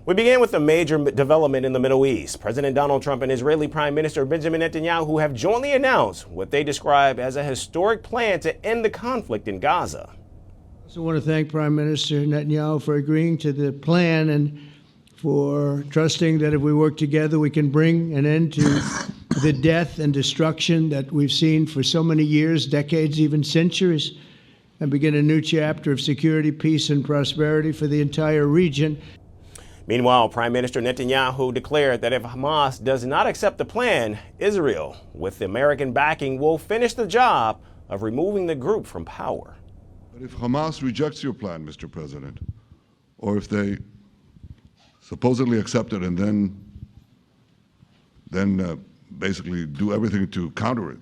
We begin with a major development in the Middle East. President Donald Trump and Israeli Prime Minister Benjamin Netanyahu have jointly announced what they describe as a historic plan to end the conflict in Gaza. I also want to thank Prime Minister Netanyahu for agreeing to the plan and for trusting that if we work together, we can bring an end to the death and destruction that we've seen for so many years, decades, even centuries, and begin a new chapter of security, peace, and prosperity for the entire region. Meanwhile, Prime Minister Netanyahu declared that if Hamas does not accept the plan, Israel, with American backing, will finish the job of removing the group from power. But if Hamas rejects your plan, Mr. President, or if they supposedly accept it and then basically do everything to counter it,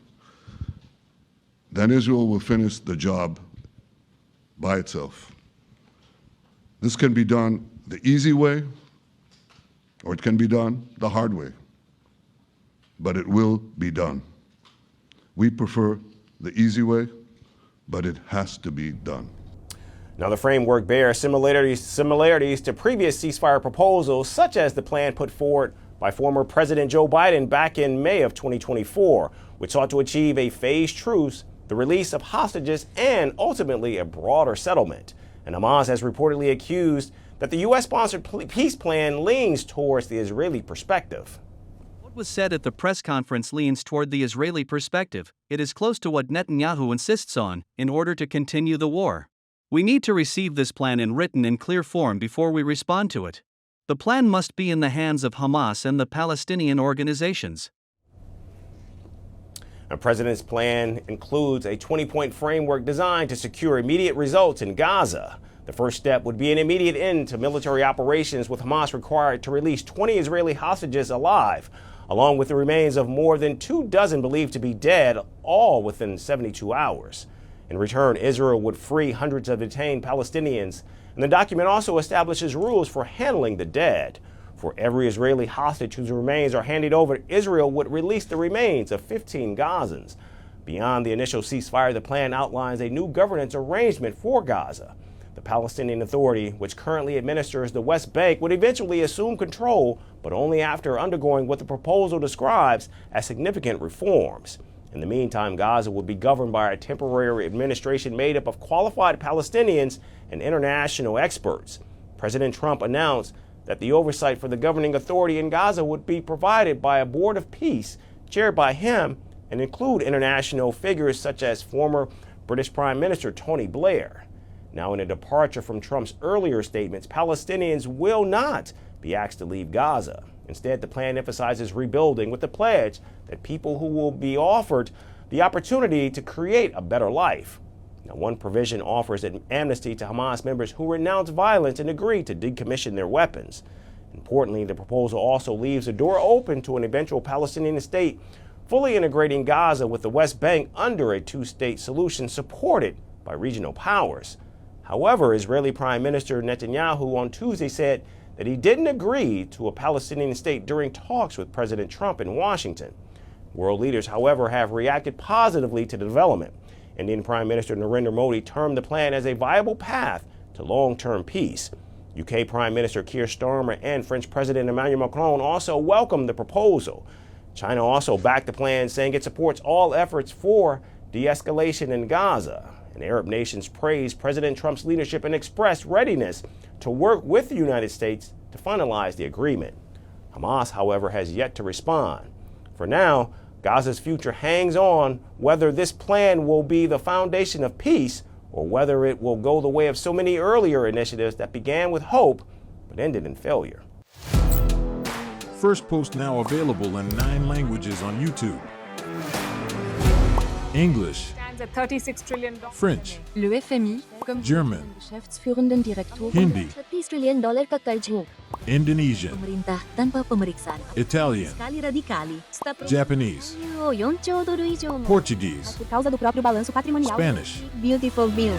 then Israel will finish the job by itself. This can be done the easy way, or it can be done the hard way, but it will be done. We prefer the easy way, but it has to be done. Now, the framework bears similarities to previous ceasefire proposals, such as the plan put forward by former President Joe Biden back in May of 2024, which sought to achieve a phased truce, the release of hostages, and ultimately a broader settlement. And Hamas has reportedly accused that the U.S.-sponsored peace plan leans towards the Israeli perspective. What was said at the press conference leans toward the Israeli perspective. It is close to what Netanyahu insists on in order to continue the war. We need to receive this plan in written and clear form before we respond to it. The plan must be in the hands of Hamas and the Palestinian organizations. The president's plan includes a 20-point framework designed to secure immediate results in Gaza. The first step would be an immediate end to military operations, with Hamas required to release 20 Israeli hostages alive, along with the remains of more than 24 believed to be dead, all within 72 hours. In return, Israel would free hundreds of detained Palestinians, and the document also establishes rules for handling the dead. For every Israeli hostage whose remains are handed over, Israel would release the remains of 15 Gazans. Beyond the initial ceasefire, the plan outlines a new governance arrangement for Gaza. The Palestinian Authority, which currently administers the West Bank, would eventually assume control, but only after undergoing what the proposal describes as significant reforms. In the meantime, Gaza would be governed by a temporary administration made up of qualified Palestinians and international experts. President Trump announced that the oversight for the governing authority in Gaza would be provided by a board of peace chaired by him and include international figures such as former British Prime Minister Tony Blair. Now, in a departure from Trump's earlier statements, Palestinians will not be asked to leave Gaza. Instead, the plan emphasizes rebuilding with the pledge that people who will be offered the opportunity to create a better life. Now, one provision offers an amnesty to Hamas members who renounce violence and agree to decommission their weapons. Importantly, the proposal also leaves the door open to an eventual Palestinian state, fully integrating Gaza with the West Bank under a two-state solution supported by regional powers. However, Israeli Prime Minister Netanyahu on Tuesday said that he didn't agree to a Palestinian state during talks with President Trump in Washington. World leaders, however, have reacted positively to the development. Indian Prime Minister Narendra Modi termed the plan as a viable path to long-term peace. UK Prime Minister Keir Starmer and French President Emmanuel Macron also welcomed the proposal. China also backed the plan, saying it supports all efforts for de-escalation in Gaza. And Arab nations praised President Trump's leadership and expressed readiness to work with the United States to finalize the agreement. Hamas, however, has yet to respond. For now, Gaza's future hangs on whether this plan will be the foundation of peace or whether it will go the way of so many earlier initiatives that began with hope but ended in failure. Firstpost now available in 9 languages on YouTube. English, $36 trillion. French, Le FMI, comme German, Geschäftsführenden Direktor, Hindi, $30 trillion kakarj mo. Indonesian, Pemerintah tanpa pemeriksaan. Italian, Sekali radikali. Japanese, 4兆ドル以上も Portuguese, por causa do próprio balanço patrimonial. Spanish. Beautiful bill.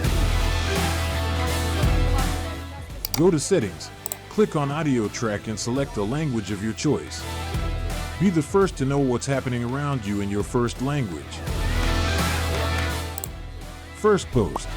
Go to Settings, click on Audio Track and select the language of your choice. Be the first to know what's happening around you in your first language. Firstpost.